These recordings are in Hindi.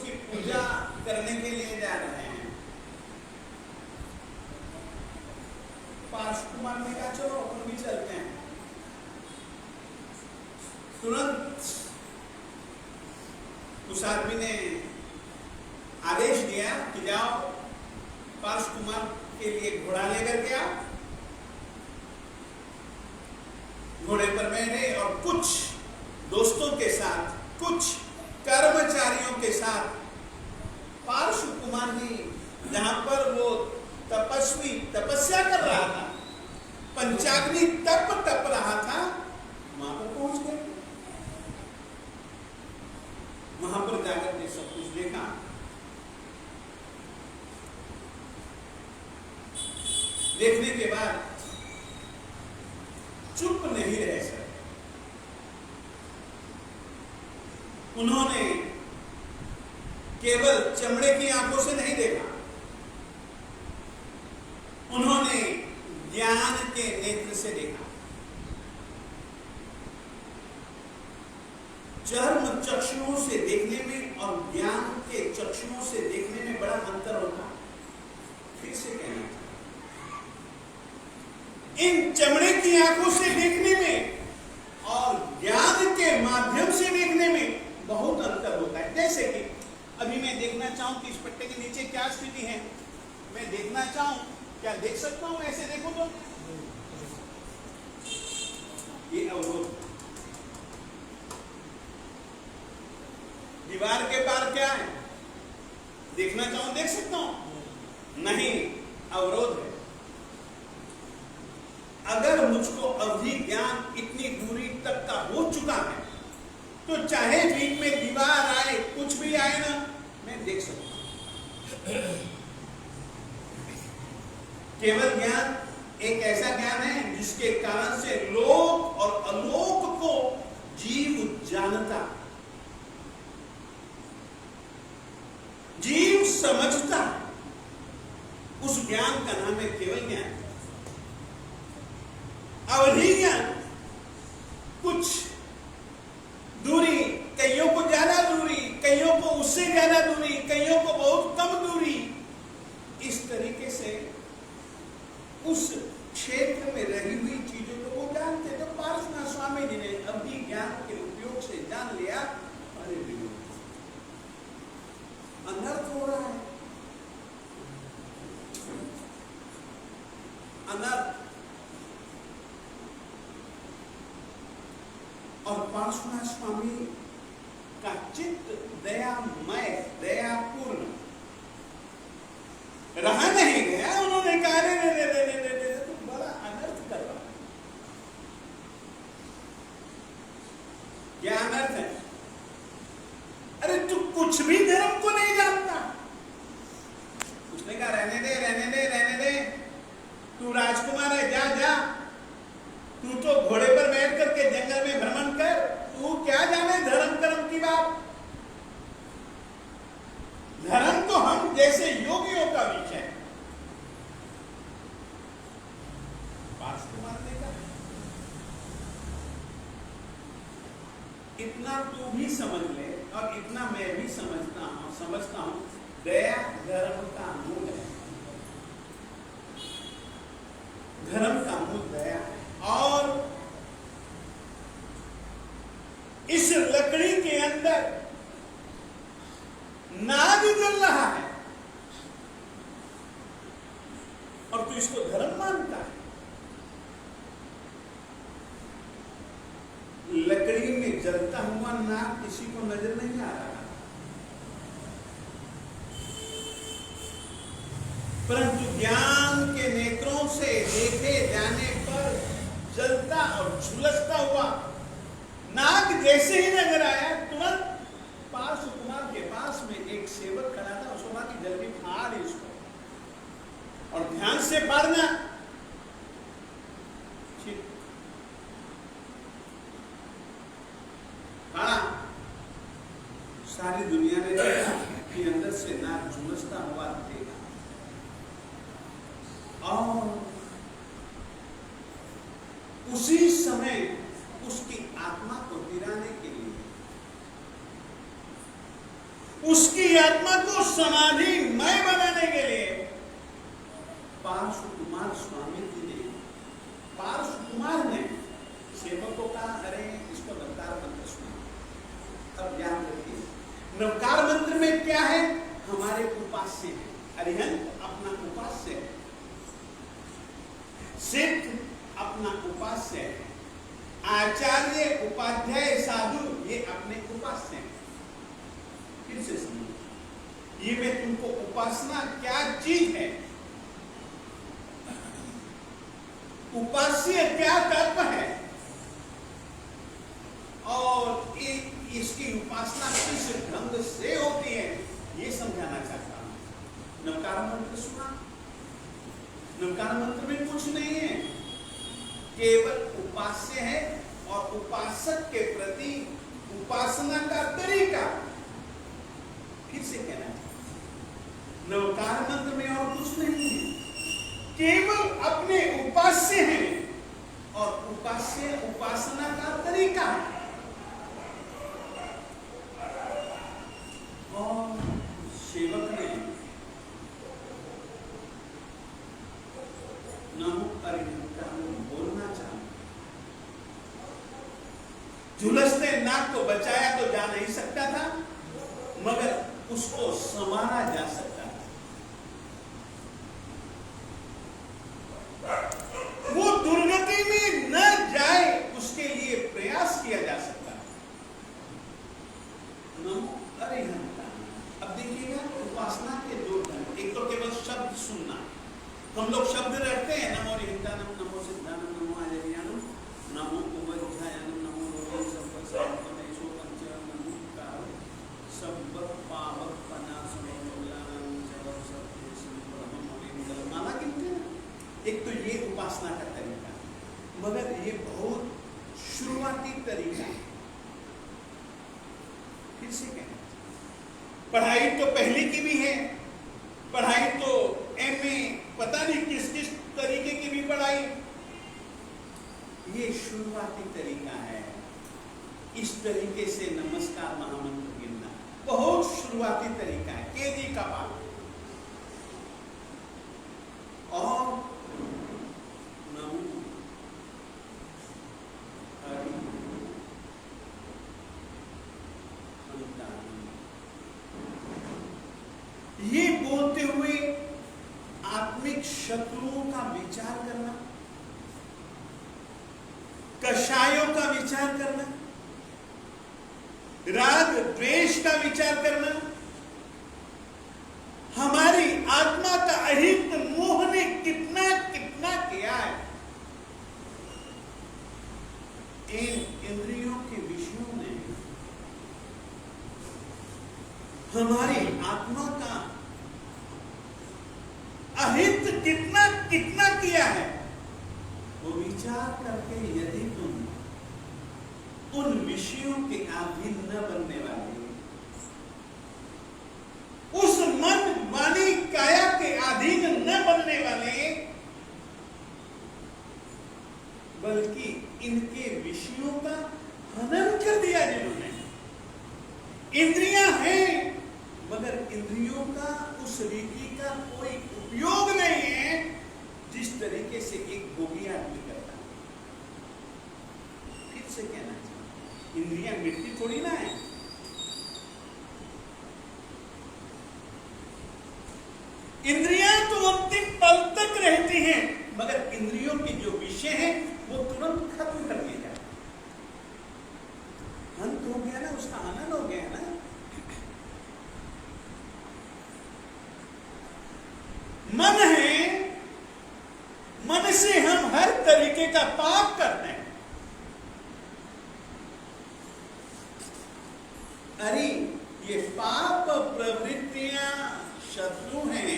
उसकी पूजा करने के लिए जा रहे हैं। पार्श कुमार ने कहा चलो अपन भी चलते हैं। तुरंत उस आदमी ने आदेश दिया कि जाओ पार्श कुमार के लिए घोड़ा लेकर के आओ। घोड़े पर बैठे और कुछ दोस्तों के साथ, कुछ कर्मचारियों के साथ पार्श कुमार ने जहां पर वो तपस्वी तपस्या कर रहा था, पंचाग्नि तप रहा था, वहां पर पहुंच गए। वहां पर जाकर के सब कुछ देखा। देखने के बाद चुप नहीं रह सके। उन्होंने केवल चमड़े की आंखों से नहीं देखा, उन्होंने ज्ञान के नेत्र से देखा। चर्म चक्षुओं से देखने में और ज्ञान के चक्षुओं से देखने में बड़ा अंतर होता। फिर से कहना, इन चमड़े की आंखों से देखने में और ज्ञान के माध्यम से देखने में बहुत अंतर होता है। जैसे कि अभी मैं देखना चाहूं कि इस पट्टे के नीचे क्या स्थिति है, मैं देखना चाहूं, क्या देख सकता हूं? ऐसे देखो तो ये अवरोध, दीवार के पार क्या है, देखना चाहूं देख सकता हूं? नहीं, अवरोध है। अगर मुझको अवधि ज्ञान इतनी दूरी तक का हो चुका है तो चाहे बीच में दीवार आए, कुछ भी आए ना, मैं देख सकता हूं। केवल ज्ञान एक ऐसा ज्ञान है जिसके कारण से लोक और अलोक को जीव जानता, जीव समझता। उस ज्ञान का नाम है केवल ज्ञान। अवधि ज्ञान कुछ दूरी, कईयों को ज्यादा दूरी, कईयों को उससे ज्यादा दूरी, कईयों को बहुत कम दूरी, इस तरीके से उस क्षेत्र में रही हुई चीजों को वो जानते। तो पार्श्वनाथ स्वामी जी ने अवधि ज्ञान के उपयोग से जान लिया, अरे अनर्थ हो रहा है, अनर्थ। और पार्श्वनाथ स्वामी का चित्त दयामय, दयापूर्ण रहा नहीं गया। उन्होंने कहा रे तुम बड़ा अनर्थ कर रहा है। क्या अनर्थ है? अरे तू कुछ भी धर्म को नहीं जानता। उसने कहा रहने दे, रहने दे, रहने दे, तू राजकुमार है, जा जा, तू तो घोड़े पर बैठ करके जंगल में भ्रमण कर, तू क्या जाने धर्म कर्म की बात। धर्म तो हम जैसे योगियों का विषय है। राजकुमार ने कहा इतना तू भी समझ ले और इतना मैं भी समझता हूं, दया धर्म का मूल है। धर्म का मूल दया है। और इस लकड़ी के अंदर नाग जल रहा है और तू इसको धर्म मानता है। लकड़ी में जलता हुआ नाग किसी को नजर नहीं आ रहा, परंतु ज्ञान के नेत्रों से देखे जाने पर जलता और झुलसता हुआ नाग जैसे ही नजर आया, तुरंत पार्श कुमार के पास में एक सेवक खड़ा था। उसको कहा कि जल्दी फाड़ इसको और ध्यान से फाड़ना। फाड़ा। सारी दुनिया ने देखा कि अंदर से नाग झुलसता हुआ देखा। और उसी समय उसकी आत्मा को गिराने के लिए उसकी आत्मा को समाधिमय बनाने के लिए पार्श्व कुमार स्वामी जी ने, पार्श्व कुमार ने सेवक को कहा, अरे इसको नवकार मंत्र सुना। अब याद रखिए, नवकार मंत्र में क्या है? हमारे उपास्य है, अरिहंत अपना उपास्य है, सिद्ध अपना उपास्य है, आचार्य उपाध्याय साधु ये अपने उपास्य हैं। फिर से सुनिए, ये मैं तुमको उपासना क्या चीज है, उपास्य क्या तत्व है और इसकी उपासना किस ढंग से होती है, ये समझाना चाहता हूं। नवकार मंत्र सुना, नवकार मंत्र में कुछ नहीं है, केवल उपास्य है और उपासक के प्रति उपासना का तरीका। फिर से कहना है, नवकार मंत्र में और कुछ नहीं है, केवल अपने उपास्य हैं और उपास्य उपासना का तरीका है। और सेवक ने नमो अरिहंत बोलना चाहा, झुलसते नाक को बचाया तो जा नहीं सकता था, मगर उसको संवारा जा सकता था। वो दुर्गति में न जाए उसके लिए प्रयास किया जा सकता है। नमो अरिहंत। अब देखिएगा, उपासना के दो ढंग, एक तो केवल शब्द सुनना, हम लोग शब्द रखते हैं, नमो अरिहंतानम, नमो सिद्धानम, नमो आचार्यानम, नमो उपाध्यायानम, नमो रोहि सर्वसर्वपदेशो पंचम, नमो काल सब पावक पनासनो मोलानम जगत सत्य ब्रह्म मोलिंगल, माला गिनते हैं। एक तो ये उपासना का तरीका, मगर ये बहुत शुरुआती तरीका है। फिर से कहना, पढ़ाई तो पहले की भी है, पढ़ाई तो एमए पता नहीं किस किस तरीके की भी पढ़ाई, ये शुरुआती तरीका है। इस तरीके से नमस्कार महामंत्र गिनना बहुत शुरुआती तरीका है, केजी का पाठ। और नमो ये बोलते हुए आत्मिक शत्रुओं का विचार करना, कषायों का विचार करना, राग द्वेष का विचार करना, हमारी आत्मा का अहित मोह ने कितना कितना किया है। इन इंद्रियों के विषयों ने हमारी आत्मा का अहित कितना कितना किया है, वो विचार करके यदि तुम उन विषयों के अधीन न बनने वाले, उस मन वाणी काया के अधीन न बनने वाले, बल्कि इनके विषयों का हनन कर दिया जिन्होंने, इंद्रियां हैं मगर इंद्रियों का उस रीति का कोई उपयोग नहीं है जिस तरीके से एक भोगी आदमी करता है। फिर से कहना चाहिए, इंद्रियां मिट्टी थोड़ी ना है, इंद्रियां तो अंतिम पल तक रहती हैं, मगर इंद्रियों के जो विषय हैं वो तुरंत खत्म कर दिए जाते, अंत हो गया ना, उसका आनंद हो गया ना। मन है, मन से हम हर तरीके का पाप करते हैं। अरे ये पाप प्रवृत्तियां शत्रु हैं।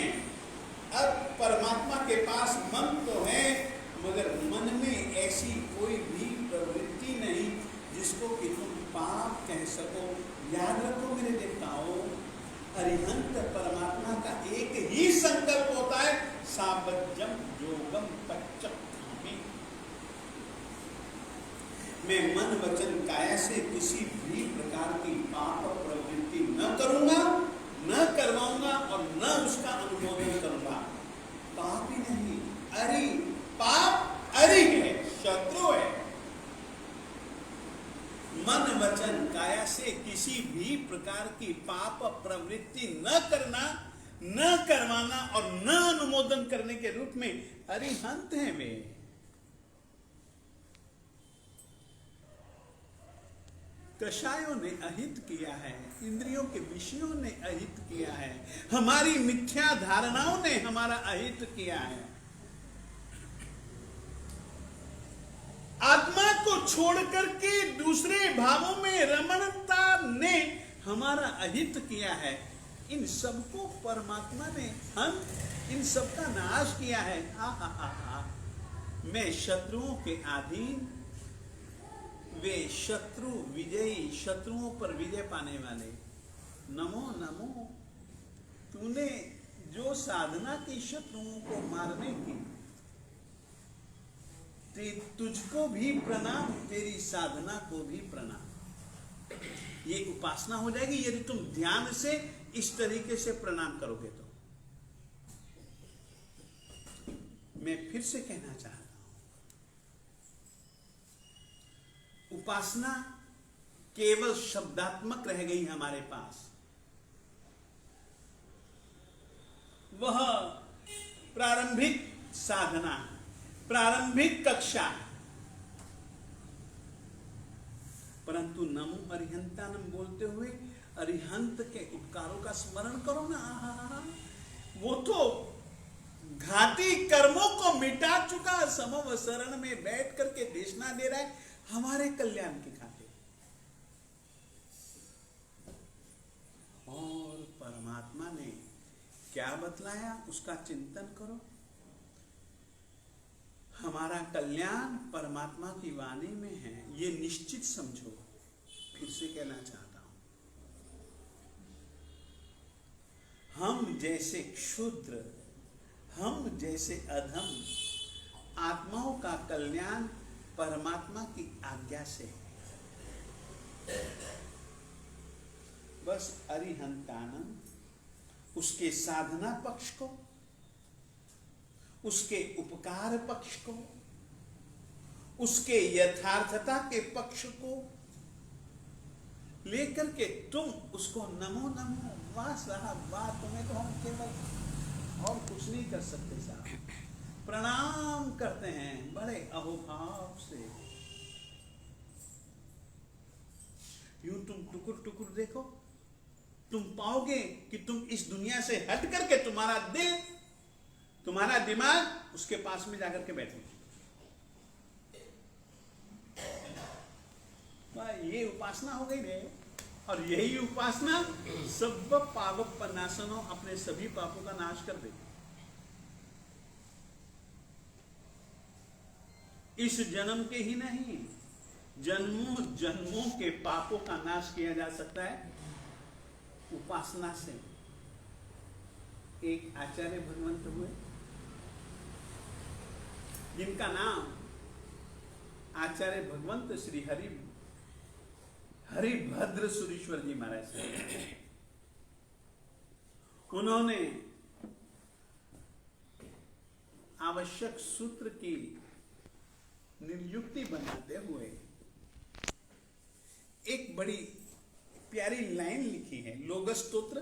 अब परमात्मा के पास मन तो है, मगर मन में ऐसी कोई भी प्रवृत्ति नहीं जिसको कि तुम पाप कह सको। याद रखो मेरे देवताओं, अरिहंत परमात्मा का एक ही संकल्प होता है, साबज्जम योगम पच्चम। मैं मन वचन काया से किसी भी प्रकार की पाप प्रवृत्ति न करूंगा प्रकार की पाप प्रवृत्ति न करना, न करवाना और न अनुमोदन करने के रूप में अरिहंत हैं वे। कषायों ने अहित किया है, इंद्रियों के विषयों ने अहित किया है, हमारी मिथ्या धारणाओं ने हमारा अहित किया है। आत्मा को छोड़कर के दूसरे भावों में रमणता ने हमारा अहित किया है। इन सबको परमात्मा ने हम इन सबका नाश किया है। मैं शत्रुओं के अधीन, वे शत्रु विजयी, शत्रुओं पर विजय पाने वाले। नमो नमो, तूने जो साधना की शत्रुओं को मारने की, तुझको भी प्रणाम, तेरी साधना को भी प्रणाम। ये उपासना हो जाएगी यदि तुम ध्यान से इस तरीके से प्रणाम करोगे तो। मैं फिर से कहना चाहता हूं, उपासना केवल शब्दात्मक रह गई हमारे पास। वह प्रारंभिक साधना, प्रारंभिक कक्षा, परंतु नमो अरिहंतानम बोलते हुए अरिहंत के उपकारों का स्मरण करो ना। वो तो घाती कर्मों को मिटा चुका, समव शरण में बैठ करके देशना दे रहा है हमारे कल्याण के खातिर। और परमात्मा ने क्या बतलाया उसका चिंतन करो। हमारा कल्याण परमात्मा की वाणी में है, ये निश्चित समझो। फिर से कहना चाहता हूं, हम जैसे क्षुद्र, हम जैसे अधम आत्माओं का कल्याण परमात्मा की आज्ञा से है। बस अरिहंतानम, उसके साधना पक्ष को, उसके उपकार पक्ष को, उसके यथार्थता के पक्ष को लेकर के तुम उसको नमो नमो, वाह साहब वाह, तुम्हें तो हम केवल और कुछ नहीं कर सकते साहब, प्रणाम करते हैं बड़े अहोभाव से। यूं तुम टुकुर टुकुर देखो, तुम पाओगे कि तुम इस दुनिया से हट करके तुम्हारा दिल, तुम्हारा दिमाग उसके पास में जाकर के बैठे। ये उपासना हो गई रे। और यही उपासना सब पावक पन्नासनों, अपने सभी पापों का नाश कर देगी। इस जन्म के ही नहीं, जन्मों जन्मों के पापों का नाश किया जा सकता है उपासना से। एक आचार्य भगवंत हुए जिनका नाम आचार्य भगवंत श्री हरिभद्र सुरीश्वर जी महाराज से। उन्होंने आवश्यक सूत्र की नियुक्ति बनाते हुए एक बड़ी प्यारी लाइन लिखी है, लोगस स्तोत्र।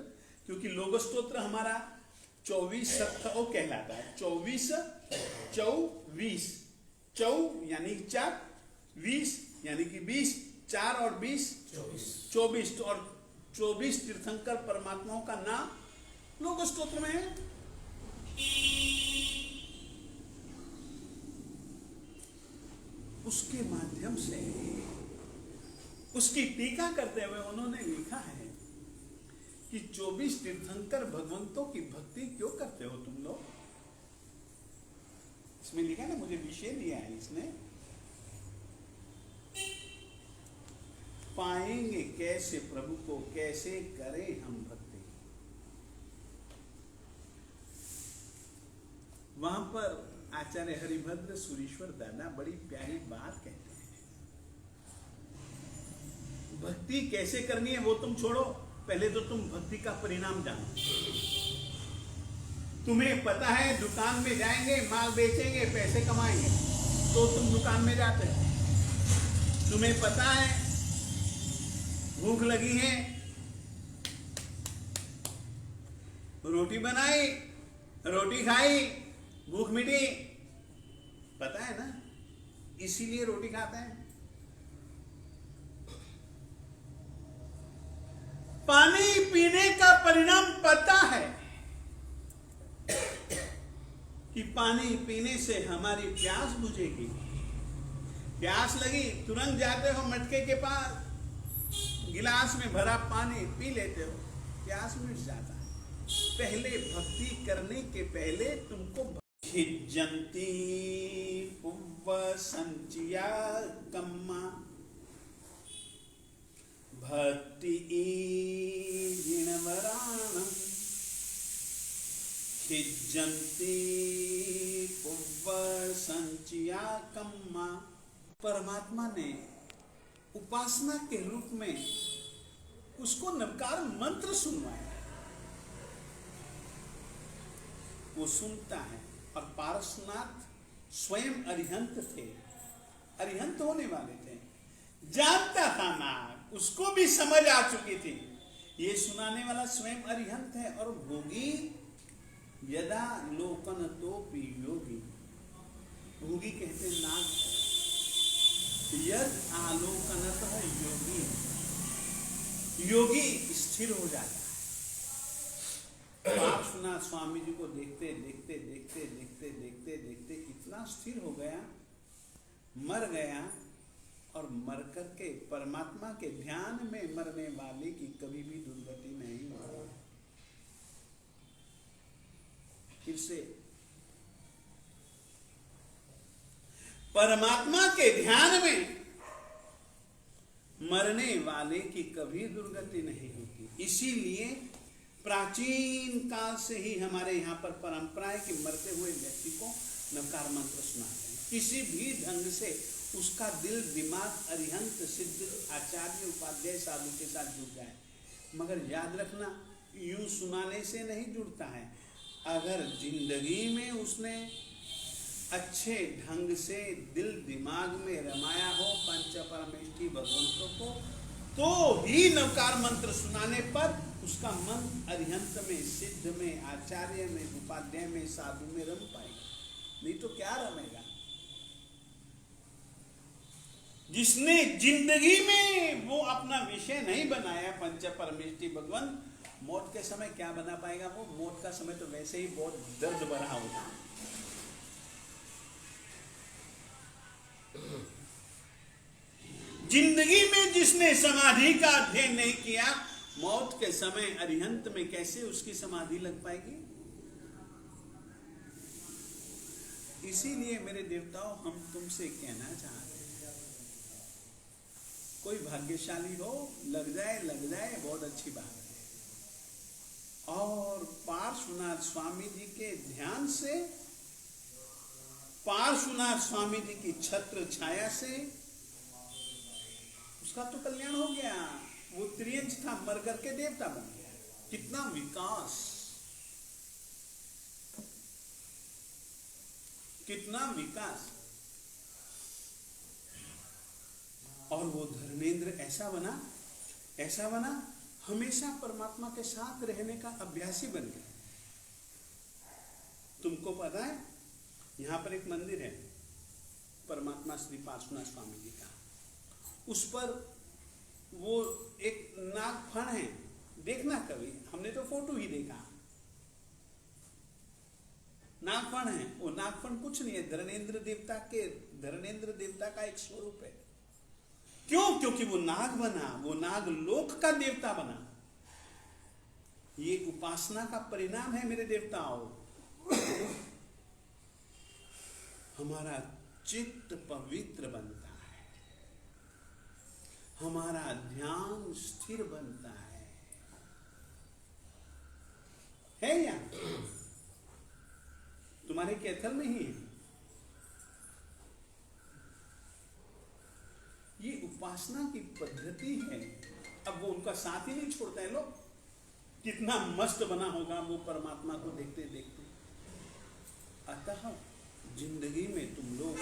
क्योंकि लोगस स्तोत्र हमारा 24 सप्ताह कहलाता है। 24 24 चौ यानी 4, 20 यानी कि 20, 4 और 20 24। तो और 24 तीर्थंकर परमात्माओं का नाम लोग स्तोत्र में है। उसके माध्यम से उसकी टीका करते हुए उन्होंने लिखा है कि 24 तीर्थंकर भगवंतों की भक्ति क्यों करते हो तुम लोग। इसमें लिखा है ना, मुझे विषय दिया है इसने, पाएंगे कैसे प्रभु को, कैसे करें हम भक्ति। वहां पर आचार्य हरिभद्र सुरीश्वर दादा बड़ी प्यारी बात कहते हैं। भक्ति कैसे करनी है वो तुम छोड़ो, पहले तो तुम भक्ति का परिणाम जानो। तुम्हें पता है दुकान में जाएंगे, माल बेचेंगे, पैसे कमाएंगे, तो तुम दुकान में जाते हो। तुम्हें पता है भूख लगी है, रोटी बनाई, रोटी खाई, भूख मिटी, पता है ना, इसीलिए रोटी खाते हैं। पानी पीने का परिणाम पता है कि पानी पीने से हमारी प्यास बुझेगी। प्यास लगी, तुरंत जाते हो मटके के पास, गिलास में भरा पानी पी लेते हो, प्यास मिट जाता है। पहले भक्ति करने के पहले तुमको खिज्जंती पुव्व संचिया कम्मा भक्ति जिणवराणम खिज्जंती पुव्व संचिया कम्मा। परमात्मा ने उपासना के रूप में उसको नवकार मंत्र सुनवाया, वो सुनता है। और पार्श्वनाथ स्वयं अरिहंत थे, अरिहंत होने वाले थे, जानता था नाग, उसको भी समझ आ चुकी थी ये सुनाने वाला स्वयं अरिहंत है। और भोगी यदा लोकन तो योगी, भोगी कहते नाग, यद आलोकनत योगी, योगी स्थिर हो जाता है। पार्श्वनाथ स्वामी जी को देखते देखते देखते देखते देखते देखते इतना स्थिर हो गया, मर गया। और मर करके परमात्मा के ध्यान में मरने वाले की कभी भी दुर्गति नहीं होती। फिर से, परमात्मा के ध्यान में मरने वाले की कभी दुर्गति नहीं होती। इसीलिए प्राचीन काल से ही हमारे यहाँ पर परंपरा है कि मरते हुए व्यक्ति को नवकार मंत्र सुनाते हैं। किसी भी ढंग से उसका दिल दिमाग अरिहंत सिद्ध आचार्य उपाध्याय साधु के साथ जुड़ जाए। मगर याद रखना, यूं सुनाने से नहीं जुड़ता है। अगर जिंदगी में उसने अच्छे ढंग से दिल दिमाग में रमाया हो पंच परमेष्ठी भगवंतों को, तो ही नवकार मंत्र सुनाने पर उसका मन अरिहंत में, सिद्ध में, आचार्य में, उपाध्याय में, साधु में रम पाएगा। नहीं तो क्या रमेगा। जिसने जिंदगी में वो अपना विषय नहीं बनाया पंच परमेष्ठी भगवंत, मौत के समय क्या बना पाएगा वो? मौत का समय तो वैसे ही बहुत दर्द भरा होगा। जिंदगी में जिसने समाधि का अध्ययन नहीं किया, मौत के समय अरिहंत में कैसे उसकी समाधि लग पाएगी? इसीलिए मेरे देवताओं, हम तुमसे कहना चाहते हैं, कोई भाग्यशाली हो, लग जाए बहुत अच्छी बात है। और पार्श्वनाथ स्वामी जी के ध्यान से, पार्श्वनाथ स्वामी जी की छत्र छाया से उसका तो कल्याण हो गया। वो त्रियंश था, मर करके देवता बन गया। कितना विकास, कितना विकास। और वो धर्मेंद्र ऐसा बना, हमेशा परमात्मा के साथ रहने का अभ्यासी बन गया। तुमको पता है, यहां पर एक मंदिर है परमात्मा श्री पार्श्वनाथ स्वामी जी का। उस पर वो एक नागफण है, देखना कभी, हमने तो फोटो ही देखा। नागफण है, वो नागफण कुछ नहीं है, धर्मेंद्र देवता का एक स्वरूप है। क्यों? क्योंकि वो नाग बना, वो नाग लोक का देवता बना। ये उपासना का परिणाम है मेरे देवताओं। हमारा चित्त पवित्र बनता है, हमारा ध्यान स्थिर बनता है या? तुम्हारे कैथल में ही है। ये उपासना की पद्धति है। अब वो उनका साथ ही नहीं छोड़ता है। लोग कितना मस्त बना होगा वो परमात्मा को देखते देखते। अतः जिंदगी में तुम लोग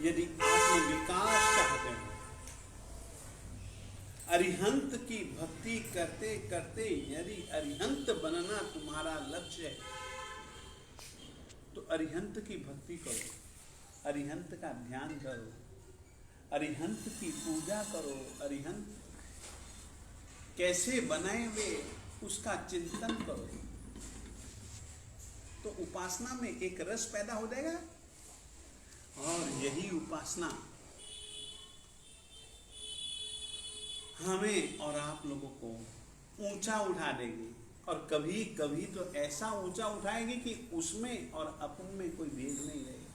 यदि आत्म विकास चाहते हो, अरिहंत की भक्ति करते करते यदि अरिहंत बनना तुम्हारा लक्ष्य है तो अरिहंत की भक्ति करो, अरिहंत का ध्यान करो, अरिहंत की पूजा करो। अरिहंत कैसे बनाए वे उसका चिंतन करो, तो उपासना में एक रस पैदा हो जाएगा और यही उपासना हमें और आप लोगों को ऊंचा उठा देगी, और कभी कभी तो ऐसा ऊंचा उठाएगी कि उसमें और अपन में कोई भेद नहीं रहेगा।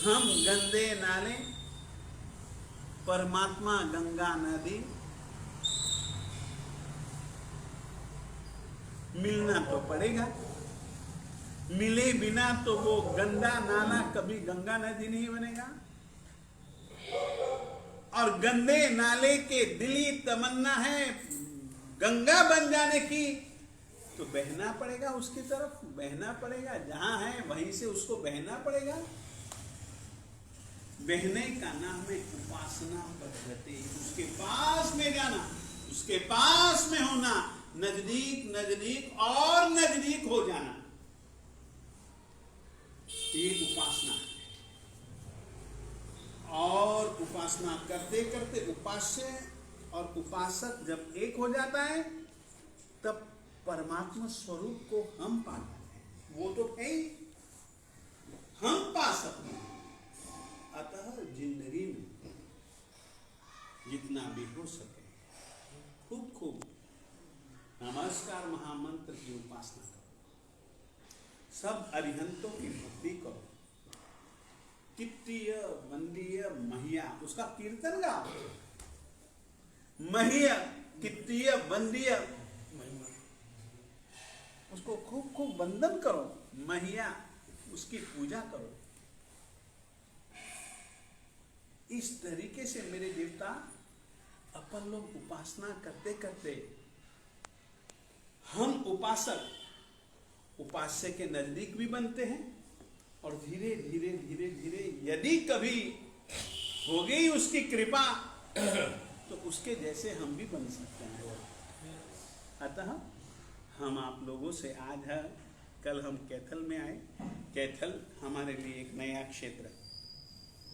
हम गंदे नाले, परमात्मा गंगा नदी, मिलना तो पड़ेगा, मिले बिना तो वो गंदा नाला कभी गंगा नदी नहीं बनेगा। और गंदे नाले के दिली तमन्ना है गंगा बन जाने की, तो बहना पड़ेगा, उसकी तरफ बहना पड़ेगा, जहां है वहीं से उसको बहना पड़ेगा। बहने का नाम है उपासना पद्धति। उसके पास में जाना, उसके पास में होना, नजदीक नजदीक और नजदीक हो जाना, ये उपासना है। और उपासना करते करते उपास्य और उपासक जब एक हो जाता है तब परमात्मा स्वरूप को हम पा जाते हैं। वो तो है ही, हम पा सकते हैं। अतः जिंदगी में जितना भी हो सके खूब खूब नमस्कार महामंत्र की उपासना करो, सब अरिहंतों की भक्ति करो। कित्तीय वंदीय महिया, उसका कीर्तन गाओ। महिया कित्तीय वंदीय, उसको खूब खूब वंदन करो। महिया, उसकी पूजा करो। इस तरीके से मेरे देवता अपन लोग उपासना करते करते हम उपासक उपास्य के नजदीक भी बनते हैं, और धीरे धीरे धीरे धीरे यदि कभी हो गई उसकी कृपा तो उसके जैसे हम भी बन सकते हैं। अतः हम आप लोगों से आज है, कल हम कैथल में आए। कैथल हमारे लिए एक नया क्षेत्र,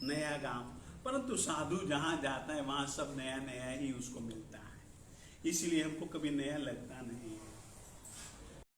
नया गांव, परंतु साधु जहां जाता है वहां सब नया नया ही उसको मिलता है, इसलिए हमको कभी नया लगता नहीं है।